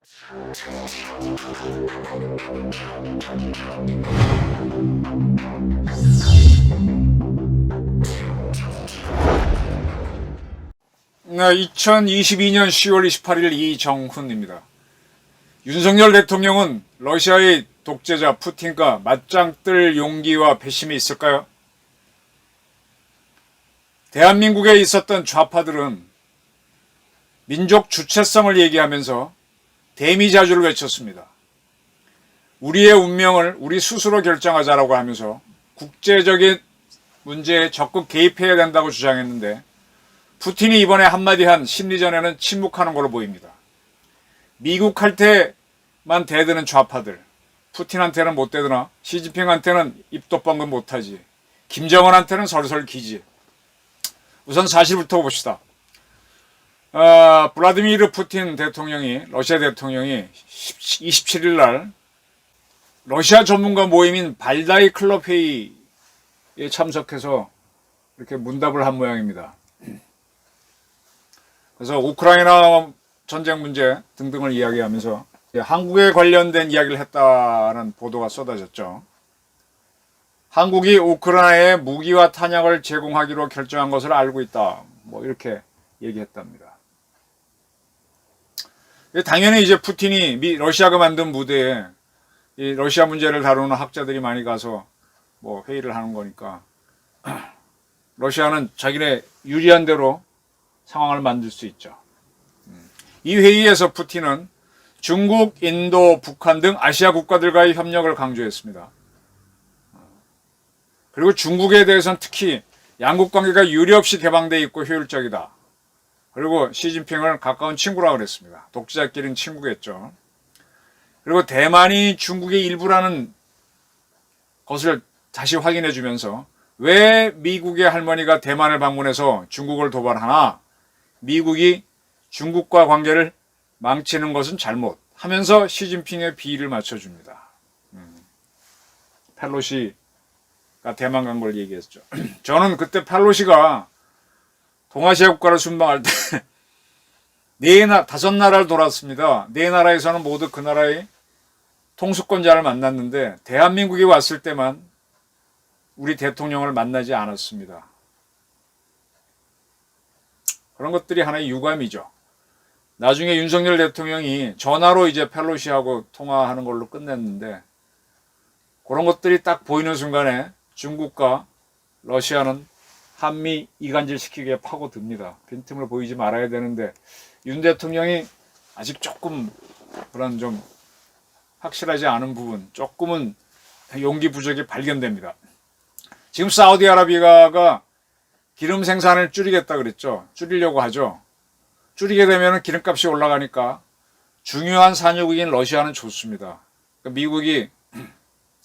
2022년 10월 28일 이정훈입니다. 윤석열 대통령은 러시아의 독재자 푸틴과 맞짱 뜰 용기와 배심이 있을까요? 대한민국에 있었던 좌파들은 민족 주체성을 얘기하면서 대미자주를 외쳤습니다. 우리의 운명을 우리 스스로 결정하자라고 하면서 국제적인 문제에 적극 개입해야 된다고 주장했는데, 푸틴이 이번에 한마디 한 심리전에는 침묵하는 걸로 보입니다. 미국 할 때만 대드는 좌파들, 푸틴한테는 못 대드나 시진핑한테는 입도 뻥긋 못하지, 김정은한테는 설설 기지. 우선 사실부터 봅시다. 블라디미르 푸틴 대통령이, 러시아 대통령이 27일 날 러시아 전문가 모임인 발다이 클럽 회의에 참석해서 이렇게 문답을 한 모양입니다. 그래서 우크라이나 전쟁 문제 등등을 이야기하면서 한국에 관련된 이야기를 했다는 보도가 쏟아졌죠. 한국이 우크라이나에 무기와 탄약을 제공하기로 결정한 것을 알고 있다, 뭐 이렇게 얘기했답니다. 당연히 이제 푸틴이 러시아가 만든 무대에 이 러시아 문제를 다루는 학자들이 많이 가서 뭐 회의를 하는 거니까 러시아는 자기네 유리한 대로 상황을 만들 수 있죠. 이 회의에서 푸틴은 중국, 인도, 북한 등 아시아 국가들과의 협력을 강조했습니다. 그리고 중국에 대해서는 특히 양국 관계가 유례없이 개방되어 있고 효율적이다. 그리고 시진핑을 가까운 친구라고 그랬습니다. 독재자끼리는 친구겠죠. 그리고 대만이 중국의 일부라는 것을 다시 확인해 주면서, 왜 미국의 할머니가 대만을 방문해서 중국을 도발하나, 미국이 중국과 관계를 망치는 것은 잘못 하면서 시진핑의 비위를 맞춰줍니다. 펠로시가 대만 간 걸 얘기했죠. 저는 그때 펠로시가 동아시아 국가를 순방할 때 다섯 나라를 돌았습니다. 네 나라에서는 모두 그 나라의 통수권자를 만났는데, 대한민국에 왔을 때만 우리 대통령을 만나지 않았습니다. 그런 것들이 하나의 유감이죠. 나중에 윤석열 대통령이 전화로 이제 펠로시하고 통화하는 걸로 끝냈는데, 그런 것들이 딱 보이는 순간에 중국과 러시아는 한미 이간질 시키기에 파고듭니다. 빈틈을 보이지 말아야 되는데, 윤 대통령이 아직 조금 그런 좀 확실하지 않은 부분, 조금은 용기 부족이 발견됩니다. 지금 사우디아라비아가 기름 생산을 줄이겠다 그랬죠. 줄이려고 하죠. 줄이게 되면 기름값이 올라가니까 중요한 산유국인 러시아는 좋습니다. 그러니까 미국이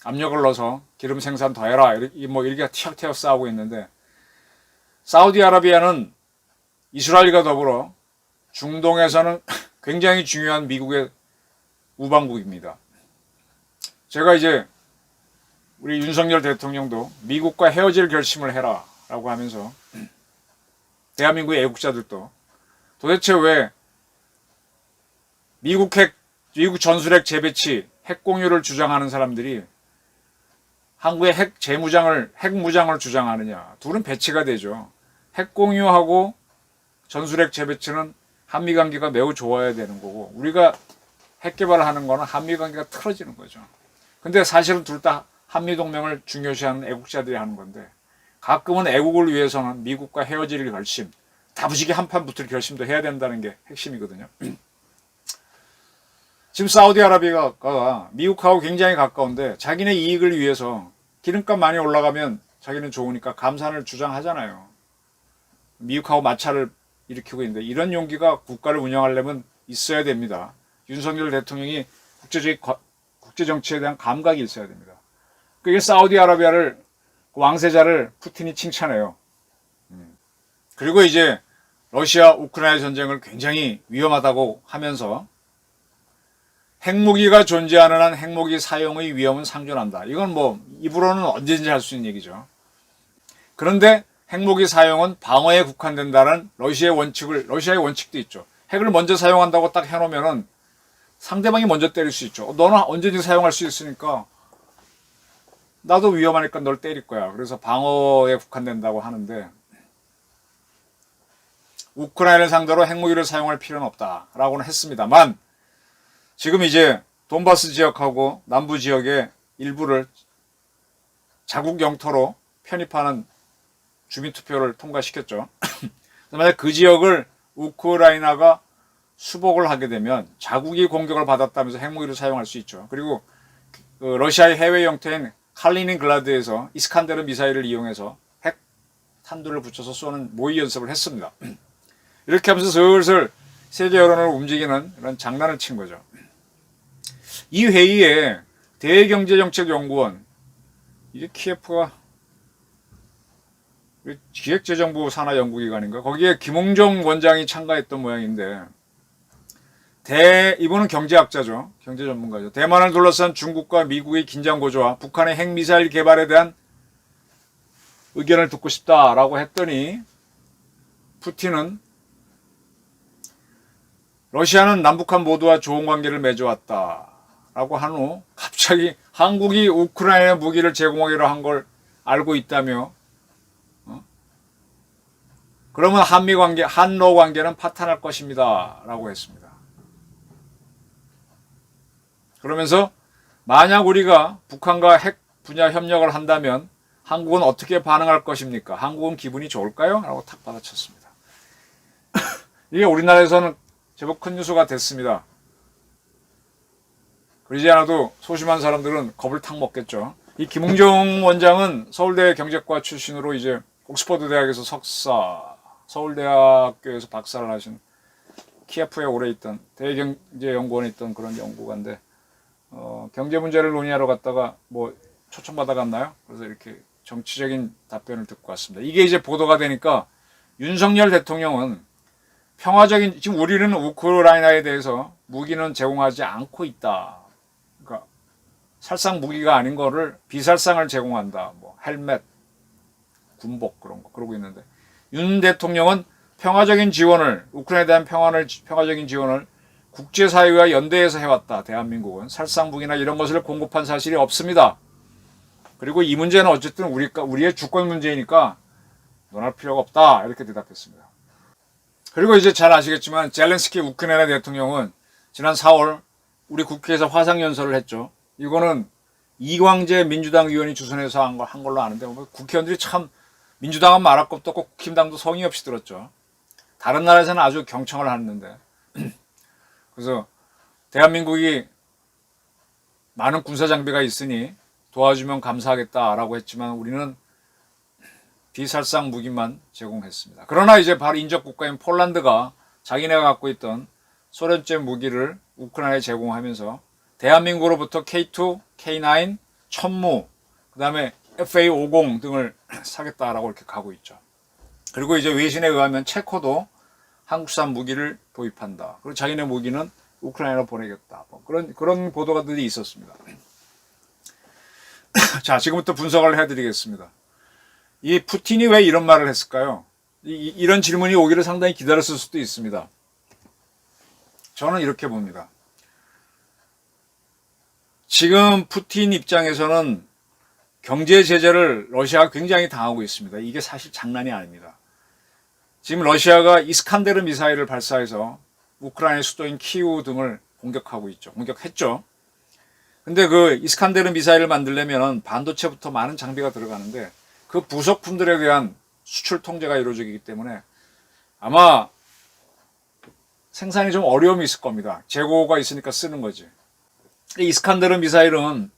압력을 넣어서 기름 생산 더 해라, 이렇게 튀어튀어 싸우고 있는데, 사우디아라비아는 이스라엘과 더불어 중동에서는 굉장히 중요한 미국의 우방국입니다. 제가 이제 우리 윤석열 대통령도 미국과 헤어질 결심을 해라 라고 하면서, 대한민국의 애국자들도 도대체 왜 미국 전술핵 재배치, 핵 공유를 주장하는 사람들이 한국의 핵 무장을 주장하느냐. 둘은 배치가 되죠. 핵 공유하고 전술핵 재배치는 한미 관계가 매우 좋아야 되는 거고, 우리가 핵 개발을 하는 거는 한미 관계가 틀어지는 거죠. 근데 사실은 둘 다 한미 동맹을 중요시하는 애국자들이 하는 건데, 가끔은 애국을 위해서는 미국과 헤어질 결심, 다부지게 한판 붙을 결심도 해야 된다는 게 핵심이거든요. 지금 사우디아라비아가 미국하고 굉장히 가까운데, 자기네 이익을 위해서 기름값 많이 올라가면 자기는 좋으니까 감산을 주장하잖아요. 미국하고 마찰을 일으키고 있는데, 이런 용기가 국가를 운영하려면 있어야 됩니다. 윤석열 대통령이 국제정치에 대한 감각이 있어야 됩니다. 그게 사우디아라비아를, 왕세자를 푸틴이 칭찬해요. 그리고 이제 러시아 우크라이나 전쟁을 굉장히 위험하다고 하면서, 핵무기가 존재하는 한 핵무기 사용의 위험은 상존한다. 이건 뭐 입으로는 언제든지 할 수 있는 얘기죠. 그런데 핵무기 사용은 방어에 국한된다는 러시아의 원칙도 있죠. 핵을 먼저 사용한다고 딱 해놓으면은 상대방이 먼저 때릴 수 있죠. 너는 언제든지 사용할 수 있으니까 나도 위험하니까 널 때릴 거야. 그래서 방어에 국한된다고 하는데 우크라이나를 상대로 핵무기를 사용할 필요는 없다라고는 했습니다만 지금 이제 돈바스 지역하고 남부 지역의 일부를 자국 영토로 편입하는 주민투표를 통과시켰죠. 만약 그 지역을 우크라이나가 수복을 하게 되면 자국이 공격을 받았다면서 핵무기를 사용할 수 있죠. 그리고 그 러시아의 해외 영토인 칼리닌그라드에서 이스칸데르 미사일을 이용해서 핵 탄두를 붙여서 쏘는 모의 연습을 했습니다. 이렇게 하면서 슬슬 세계 여론을 움직이는 그런 장난을 친 거죠. 이 회의에 대경제정책연구원, 이게 키예프가 기획재정부 산하 연구기관인가? 거기에 김홍종 원장이 참가했던 모양인데 이분은 경제학자죠. 경제 전문가죠. 대만을 둘러싼 중국과 미국의 긴장 고조와 북한의 핵미사일 개발에 대한 의견을 듣고 싶다라고 했더니 푸틴은 러시아는 남북한 모두와 좋은 관계를 맺어왔다라고 한 후 갑자기 한국이 우크라이나 무기를 제공하기로 한 걸 알고 있다며 그러면 한미 관계, 한러 관계는 파탄할 것입니다 라고 했습니다. 그러면서 만약 우리가 북한과 핵 분야 협력을 한다면 한국은 어떻게 반응할 것입니까? 한국은 기분이 좋을까요? 라고 탁 받아쳤습니다. 이게 우리나라에서는 제법 큰 뉴스가 됐습니다. 그러지 않아도 소심한 사람들은 겁을 탁 먹겠죠. 이 김웅정 원장은 서울대 경제과 출신으로 이제 옥스퍼드 대학에서 석사, 서울대학교에서 박사를 하신 키예프에 오래 있던 대경제연구원에 있던 그런 연구가인데 경제 문제를 논의하러 갔다가 뭐 초청받아 갔나요? 그래서 이렇게 정치적인 답변을 듣고 왔습니다. 이게 이제 보도가 되니까 윤석열 대통령은 평화적인, 지금 우리는 우크라이나에 대해서 무기는 제공하지 않고 있다. 그러니까 살상 무기가 아닌 거를 비살상을 제공한다. 뭐 헬멧, 군복 그런 거 그러고 있는데 윤 대통령은 평화적인 지원을, 우크라이나에 대한 평화적인 지원을 국제사회와 연대해서 해왔다. 대한민국은 살상 무기나 이런 것을 공급한 사실이 없습니다. 그리고 이 문제는 어쨌든 우리의 주권 문제이니까 논할 필요가 없다. 이렇게 대답했습니다. 그리고 이제 잘 아시겠지만 젤렌스키 우크라이나 대통령은 지난 4월 우리 국회에서 화상연설을 했죠. 이거는 이광재 민주당 의원이 주선해서 한 걸로 아는데 국회의원들이 참 민주당은 말할 것도 없고 국힘당도 성의 없이 들었죠. 다른 나라에서는 아주 경청을 하는데 그래서 대한민국이 많은 군사장비가 있으니 도와주면 감사하겠다라고 했지만 우리는 비살상 무기만 제공했습니다. 그러나 이제 바로 인접 국가인 폴란드가 자기네가 갖고 있던 소련제 무기를 우크라이나에 제공하면서 대한민국으로부터 K2, K9, 천무, 그 다음에 FA50 등을 사겠다라고 이렇게 가고 있죠. 그리고 이제 외신에 의하면 체코도 한국산 무기를 도입한다. 그리고 자기네 무기는 우크라이나로 보내겠다. 뭐 그런 보도가들이 있었습니다. 자, 지금부터 분석을 해드리겠습니다. 이 푸틴이 왜 이런 말을 했을까요? 이런 질문이 오기를 상당히 기다렸을 수도 있습니다. 저는 이렇게 봅니다. 지금 푸틴 입장에서는 경제 제재를 러시아가 굉장히 당하고 있습니다. 이게 사실 장난이 아닙니다. 지금 러시아가 이스칸데르 미사일을 발사해서 우크라이나 수도인 키우 등을 공격하고 있죠. 공격했죠. 근데 그 이스칸데르 미사일을 만들려면 반도체부터 많은 장비가 들어가는데 그 부속품들에 대한 수출 통제가 이루어지기 때문에 아마 생산이 좀 어려움이 있을 겁니다. 재고가 있으니까 쓰는 거지. 이스칸데르 미사일은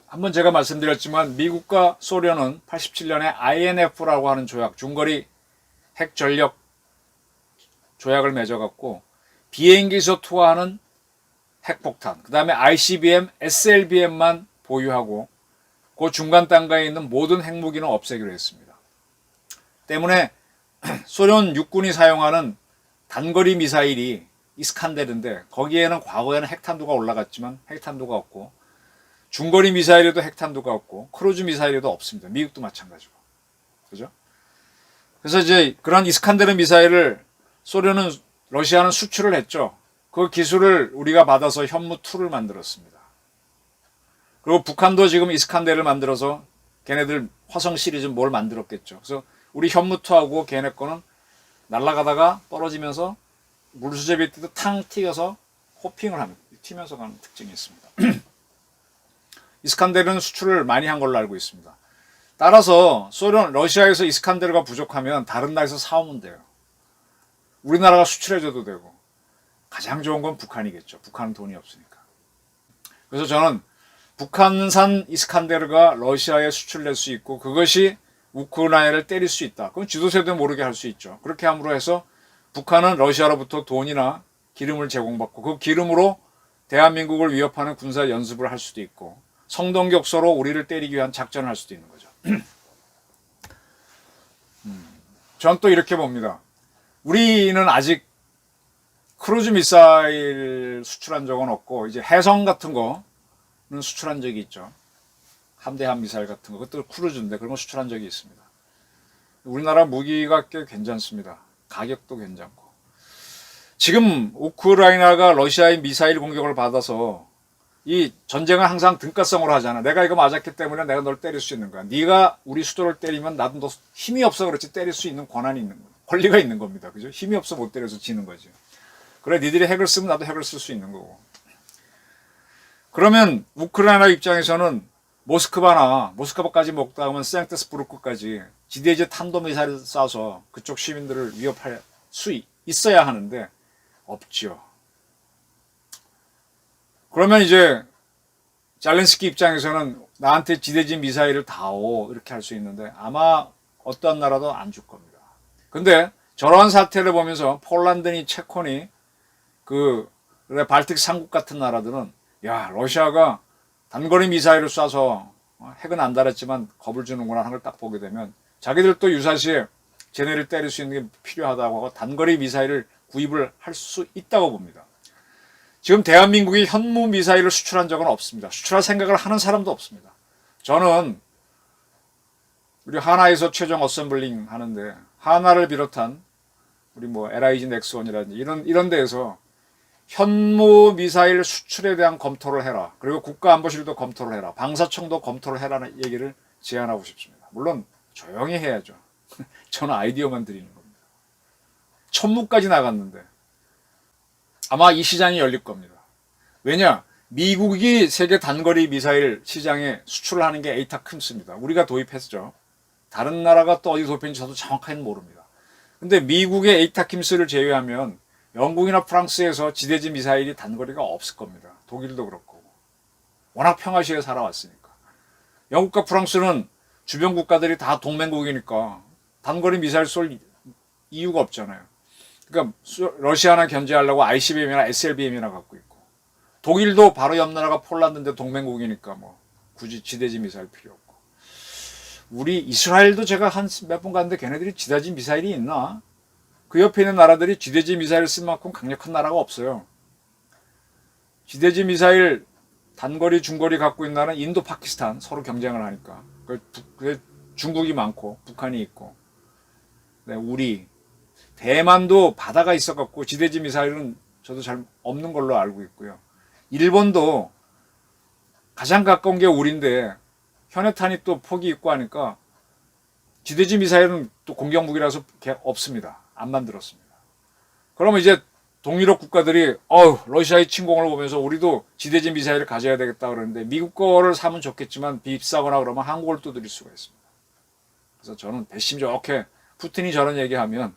한번 제가 말씀드렸지만 미국과 소련은 87년에 INF라고 하는 조약, 중거리 핵전력 조약을 맺어갖고 비행기에서 투하하는 핵폭탄, 그 다음에 ICBM, SLBM만 보유하고 그 중간 단가에 있는 모든 핵무기는 없애기로 했습니다. 때문에 소련 육군이 사용하는 단거리 미사일이 이스칸데르인데 거기에는 과거에는 핵탄두가 올라갔지만 핵탄두가 없고 중거리 미사일에도 핵탄두가 없고 크루즈 미사일에도 없습니다. 미국도 마찬가지고. 그죠? 그래서 이제 그런 이스칸데르 미사일을 러시아는 수출을 했죠. 그 기술을 우리가 받아서 현무2를 만들었습니다. 그리고 북한도 지금 이스칸데르를 만들어서 걔네들 화성 시리즈 뭘 만들었겠죠. 그래서 우리 현무2하고 걔네 거는 날아가다가 떨어지면서 물수제비 때도 탕 튀겨서 호핑을 합니다. 튀면서 가는 특징이 있습니다. 이스칸데르는 수출을 많이 한 걸로 알고 있습니다. 따라서 러시아에서 이스칸데르가 부족하면 다른 나라에서 사오면 돼요. 우리나라가 수출해줘도 되고 가장 좋은 건 북한이겠죠. 북한은 돈이 없으니까. 그래서 저는 북한산 이스칸데르가 러시아에 수출될 수 있고 그것이 우크라이나를 때릴 수 있다. 그건 지도세도 모르게 할 수 있죠. 그렇게 함으로 해서 북한은 러시아로부터 돈이나 기름을 제공받고 그 기름으로 대한민국을 위협하는 군사 연습을 할 수도 있고 성동격서로 우리를 때리기 위한 작전을 할 수도 있는 거죠. 전 또 이렇게 봅니다. 우리는 아직 크루즈 미사일 수출한 적은 없고 이제 해성 같은 거는 수출한 적이 있죠. 함대함 미사일 같은 거 그것도 크루즈인데 그런 거 수출한 적이 있습니다. 우리나라 무기가 꽤 괜찮습니다. 가격도 괜찮고 지금 우크라이나가 러시아의 미사일 공격을 받아서 이 전쟁은 항상 등가성으로 하잖아. 내가 이거 맞았기 때문에 내가 널 때릴 수 있는 거야. 네가 우리 수도를 때리면 나도 너 힘이 없어 그렇지 때릴 수 있는 권한이 있는 거야. 권리가 있는 겁니다. 그죠? 힘이 없어 못 때려서 지는 거죠. 그래 니들이 핵을 쓰면 나도 핵을 쓸 수 있는 거고. 그러면 우크라이나 입장에서는 모스크바까지 먹다 하면 생트스부르크까지 지대지 탄도미사일을 쏴서 그쪽 시민들을 위협할 수 있어야 하는데 없죠. 그러면 이제 잘렌스키 입장에서는 나한테 지대지 미사일을 다오 이렇게 할 수 있는데 아마 어떠한 나라도 안 줄 겁니다. 근데 저러한 사태를 보면서 폴란드니 체코니 발틱 3국 같은 나라들은 야 러시아가 단거리 미사일을 쏴서 핵은 안 달았지만 겁을 주는구나 하는 걸 딱 보게 되면 자기들도 유사시에 쟤네를 때릴 수 있는 게 필요하다고 하고 단거리 미사일을 구입을 할 수 있다고 봅니다. 지금 대한민국이 현무 미사일을 수출한 적은 없습니다. 수출할 생각을 하는 사람도 없습니다. 저는 우리 하나에서 최종 어셈블링 하는데 하나를 비롯한 우리 LIG 넥스원이라든지 이런 데에서 현무 미사일 수출에 대한 검토를 해라. 그리고 국가안보실도 검토를 해라. 방사청도 검토를 해라는 얘기를 제안하고 싶습니다. 물론 조용히 해야죠. 저는 아이디어만 드리는 겁니다. 천무까지 나갔는데 아마 이 시장이 열릴 겁니다. 왜냐? 미국이 세계 단거리 미사일 시장에 수출을 하는 게 에이타 큼습니다. 우리가 도입했죠. 다른 나라가 또 어디 도입했는지 저도 정확하게는 모릅니다. 근데 미국의 에이타 킴스를 제외하면 영국이나 프랑스에서 지대지 미사일이 단거리가 없을 겁니다. 독일도 그렇고. 워낙 평화시에 살아왔으니까. 영국과 프랑스는 주변 국가들이 다 동맹국이니까 단거리 미사일 쏠 이유가 없잖아요. 그러니까 러시아나 견제하려고 ICBM이나 SLBM이나 갖고 있고 독일도 바로 옆 나라가 폴란드인데 동맹국이니까 굳이 지대지 미사일 필요 없고 우리 이스라엘도 제가 한 몇 번 갔는데 걔네들이 지대지 미사일이 있나? 그 옆에 있는 나라들이 지대지 미사일 쓸 만큼 강력한 나라가 없어요. 지대지 미사일 단거리 중거리 갖고 있는 나라는 인도 파키스탄 서로 경쟁을 하니까 중국이 많고 북한이 있고 우리 대만도 바다가 있어갖고 지대지 미사일은 저도 잘 없는 걸로 알고 있고요. 일본도 가장 가까운 게 우리인데 현해탄이 또 폭이 있고 하니까 지대지 미사일은 또 공격무기라서 없습니다. 안 만들었습니다. 그러면 이제 동유럽 국가들이 러시아의 침공을 보면서 우리도 지대지 미사일을 가져야 되겠다 그러는데 미국 거를 사면 좋겠지만 비싸거나 그러면 한국을 두드릴 수가 있습니다. 그래서 저는 배심 좋게 푸틴이 저런 얘기하면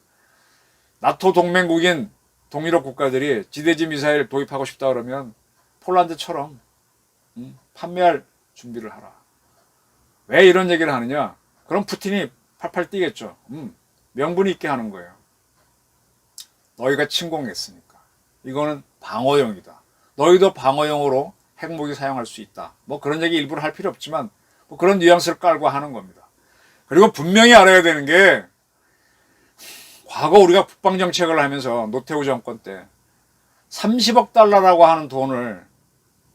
나토 동맹국인 동유럽 국가들이 지대지 미사일 도입하고 싶다 그러면 폴란드처럼 판매할 준비를 하라. 왜 이런 얘기를 하느냐? 그럼 푸틴이 팔팔 뛰겠죠. 명분이 있게 하는 거예요. 너희가 침공했으니까. 이거는 방어용이다. 너희도 방어용으로 핵무기 사용할 수 있다. 그런 얘기 일부러 할 필요 없지만 그런 뉘앙스를 깔고 하는 겁니다. 그리고 분명히 알아야 되는 게 과거 우리가 북방정책을 하면서 노태우 정권 때 30억 달러라고 하는 돈을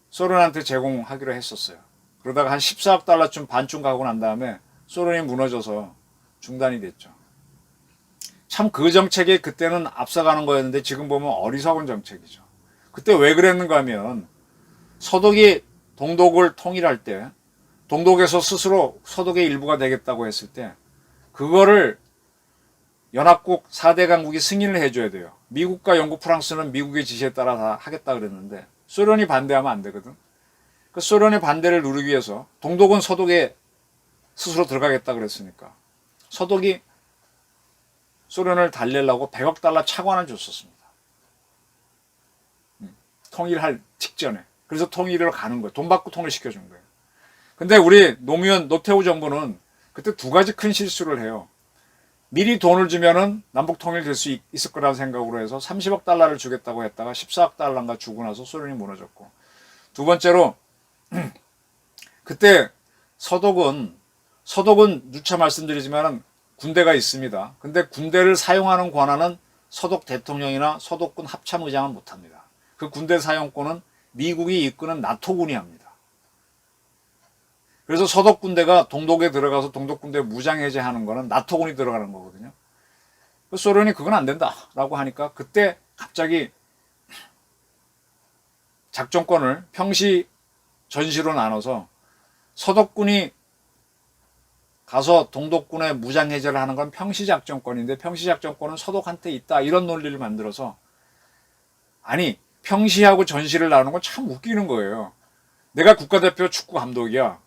소련한테 제공하기로 했었어요. 그러다가 한 14억 달러쯤 반쯤 가고 난 다음에 소련이 무너져서 중단이 됐죠. 참 그 정책이 그때는 앞서가는 거였는데 지금 보면 어리석은 정책이죠. 그때 왜 그랬는가 하면 서독이 동독을 통일할 때 동독에서 스스로 서독의 일부가 되겠다고 했을 때 그거를 연합국 4대 강국이 승인을 해줘야 돼요. 미국과 영국, 프랑스는 미국의 지시에 따라 다 하겠다 그랬는데 소련이 반대하면 안 되거든. 그 소련의 반대를 누르기 위해서 동독은 서독에 스스로 들어가겠다 그랬으니까 서독이 소련을 달래려고 100억 달러 차관을 줬었습니다. 통일할 직전에. 그래서 통일을 가는 거예요. 돈 받고 통일시켜준 거예요. 근데 우리 노태우 정부는 그때 두 가지 큰 실수를 해요. 미리 돈을 주면은 남북 통일될 수 있을 거라는 생각으로 해서 30억 달러를 주겠다고 했다가 14억 달러인가 주고 나서 소련이 무너졌고, 두 번째로 그때 서독은 누차 말씀드리지만 군대가 있습니다. 근데 군대를 사용하는 권한은 서독 대통령이나 서독군 합참의장은 못합니다. 그 군대 사용권은 미국이 이끄는 나토군이 합니다. 그래서 서독 군대가 동독에 들어가서 동독 군대 무장해제하는 거는 나토군이 들어가는 거거든요. 소련이 그건 안 된다라고 하니까 그때 갑자기 작전권을 평시 전시로 나눠서 서독군이 가서 동독군의 무장해제를 하는 건 평시작전권인데 평시작전권은 서독한테 있다, 이런 논리를 만들어서, 아니 평시하고 전시를 나누는 건 참 웃기는 거예요. 내가 국가대표 축구 감독이야.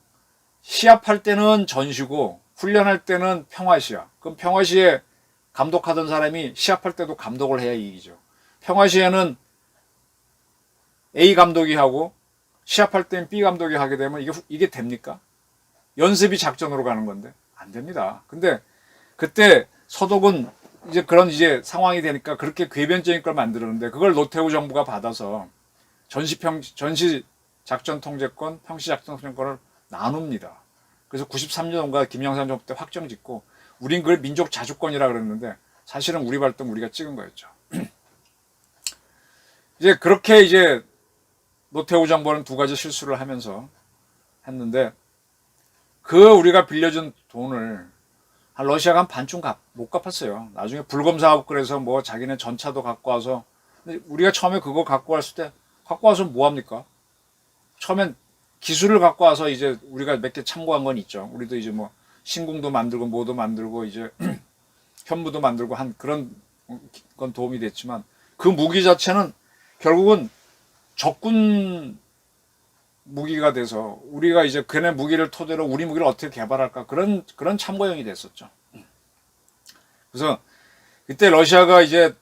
시합할 때는 전시고 훈련할 때는 평화시야. 그럼 평화시에 감독하던 사람이 시합할 때도 감독을 해야 이기죠. 평화시에는 A 감독이 하고 시합할 때는 B 감독이 하게 되면 이게 됩니까? 연습이 작전으로 가는 건데 안 됩니다. 근데 그때 서독은 이제 상황이 되니까 그렇게 궤변적인 걸 만들었는데 그걸 노태우 정부가 받아서 전시 작전 통제권, 평시 작전 통제권을 나눕니다. 그래서 93년인가 김영삼 정부 때 확정 짓고 우린 그걸 민족 자주권이라 그랬는데 사실은 우리 발등 우리가 찍은 거였죠. 이제 그렇게 노태우 정부는 두 가지 실수를 하면서 했는데, 우리가 빌려준 돈을 러시아가 한 반쯤 못 갚았어요. 나중에 불검사하고 그래서 뭐 자기네 전차도 갖고 와서, 근데 우리가 처음에 그거 갖고 왔을 때 갖고 와서 뭐 합니까? 처음엔 기술을 갖고 와서 이제 우리가 몇 개 참고한 건 있죠. 우리도 이제 뭐 신궁도 만들고 뭐도 만들고 이제 현무도 만들고 한 그런 건 도움이 됐지만 그 무기 자체는 결국은 적군 무기가 돼서 우리가 이제 걔네 무기를 토대로 우리 무기를 어떻게 개발할까, 그런 참고용이 됐었죠. 그래서 그때 러시아가 이제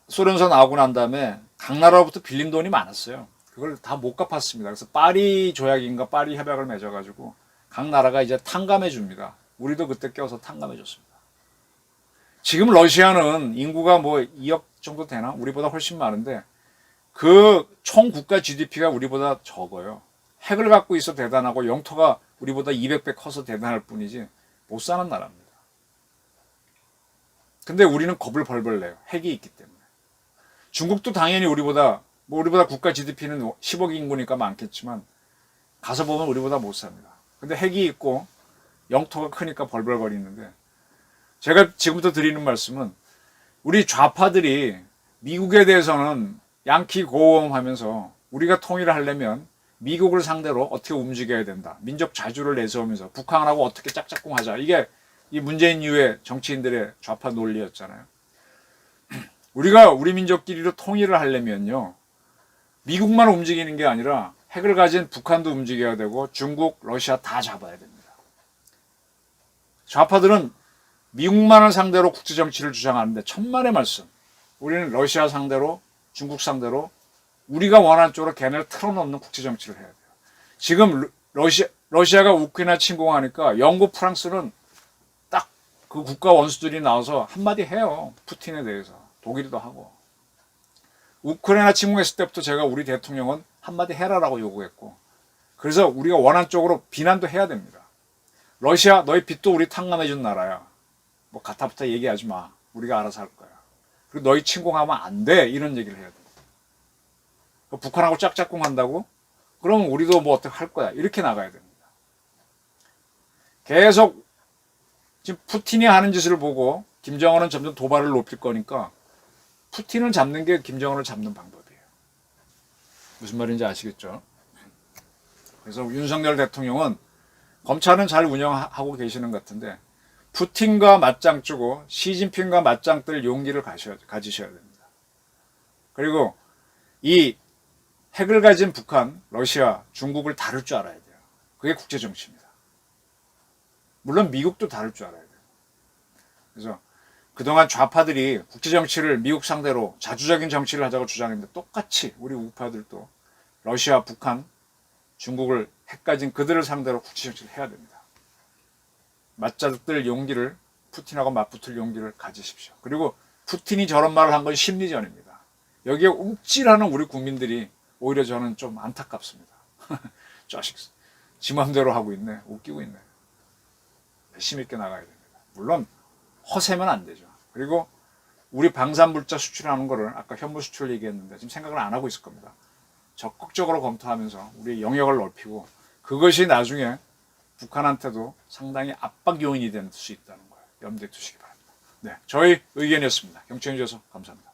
소련선 나오고 난 다음에 각 나라로부터 빌린 돈이 많았어요. 그걸 다 못 갚았습니다. 그래서 파리 조약인가 파리 협약을 맺어가지고 각 나라가 이제 탕감해 줍니다. 우리도 그때 껴서 탕감해 줬습니다. 지금 러시아는 인구가 뭐 2억 정도 되나? 우리보다 훨씬 많은데 그 총 국가 GDP가 우리보다 적어요. 핵을 갖고 있어 대단하고 영토가 우리보다 200배 커서 대단할 뿐이지 못 사는 나라입니다. 근데 우리는 겁을 벌벌 내요. 핵이 있기 때문에. 중국도 당연히 우리보다 국가 GDP는 10억 인구니까 많겠지만 가서 보면 우리보다 못 삽니다. 근데 핵이 있고 영토가 크니까 벌벌거리는데, 제가 지금부터 드리는 말씀은 우리 좌파들이 미국에 대해서는 양키 고음하면서 우리가 통일을 하려면 미국을 상대로 어떻게 움직여야 된다, 민족 자주를 내세우면서 북한하고 어떻게 짝짝꿍하자, 이게 이 문재인 이후의 정치인들의 좌파 논리였잖아요. 우리가 우리 민족끼리로 통일을 하려면요, 미국만 움직이는 게 아니라 핵을 가진 북한도 움직여야 되고 중국, 러시아 다 잡아야 됩니다. 좌파들은 미국만을 상대로 국제정치를 주장하는데 천만의 말씀, 우리는 러시아 상대로, 중국 상대로 우리가 원하는 쪽으로 걔네를 틀어놓는 국제정치를 해야 돼요. 지금 러시아가 우크라이나 침공하니까 영국, 프랑스는 딱 그 국가 원수들이 나와서 한마디 해요. 푸틴에 대해서. 독일도 하고. 우크라이나 침공했을 때부터 제가 우리 대통령은 한마디 해라라고 요구했고, 그래서 우리가 원하는 쪽으로 비난도 해야 됩니다. 러시아, 너희 빚도 우리 탕감해준 나라야. 뭐 가타부터 얘기하지 마. 우리가 알아서 할 거야. 그리고 너희 침공하면 안 돼. 이런 얘기를 해야 돼. 북한하고 짝짝꿍 한다고? 그러면 우리도 뭐 어떻게 할 거야. 이렇게 나가야 됩니다. 계속 지금 푸틴이 하는 짓을 보고 김정은은 점점 도발을 높일 거니까 푸틴을 잡는 게 김정은을 잡는 방법이에요. 무슨 말인지 아시겠죠? 그래서 윤석열 대통령은 검찰은 잘 운영하고 계시는 것 같은데 푸틴과 맞짱 뜨고 시진핑과 맞짱 뜰 용기를 가지셔야 됩니다. 그리고 이 핵을 가진 북한, 러시아, 중국을 다룰 줄 알아야 돼요. 그게 국제정치입니다. 물론 미국도 다룰 줄 알아야 돼요. 그래서 그동안 좌파들이 국제정치를 미국 상대로 자주적인 정치를 하자고 주장했는데 똑같이 우리 우파들도 러시아, 북한, 중국을 핵 가진 그들을 상대로 국제정치를 해야 됩니다. 맞짱뜰 용기를, 푸틴하고 맞붙을 용기를 가지십시오. 그리고 푸틴이 저런 말을 한 건 심리전입니다. 여기에 움찔하는 우리 국민들이 오히려 저는 좀 안타깝습니다. 자식 지 맘대로 하고 있네. 웃기고 있네. 배심 있게 나가야 됩니다. 물론 허세면 안 되죠. 그리고 우리 방산물자 수출하는 거를 아까 현무 수출 얘기했는데 지금 생각을 안 하고 있을 겁니다. 적극적으로 검토하면서 우리 영역을 넓히고 그것이 나중에 북한한테도 상당히 압박 요인이 될 수 있다는 거예요. 염두에 두시기 바랍니다. 네, 저희 의견이었습니다. 경청해 주셔서 감사합니다.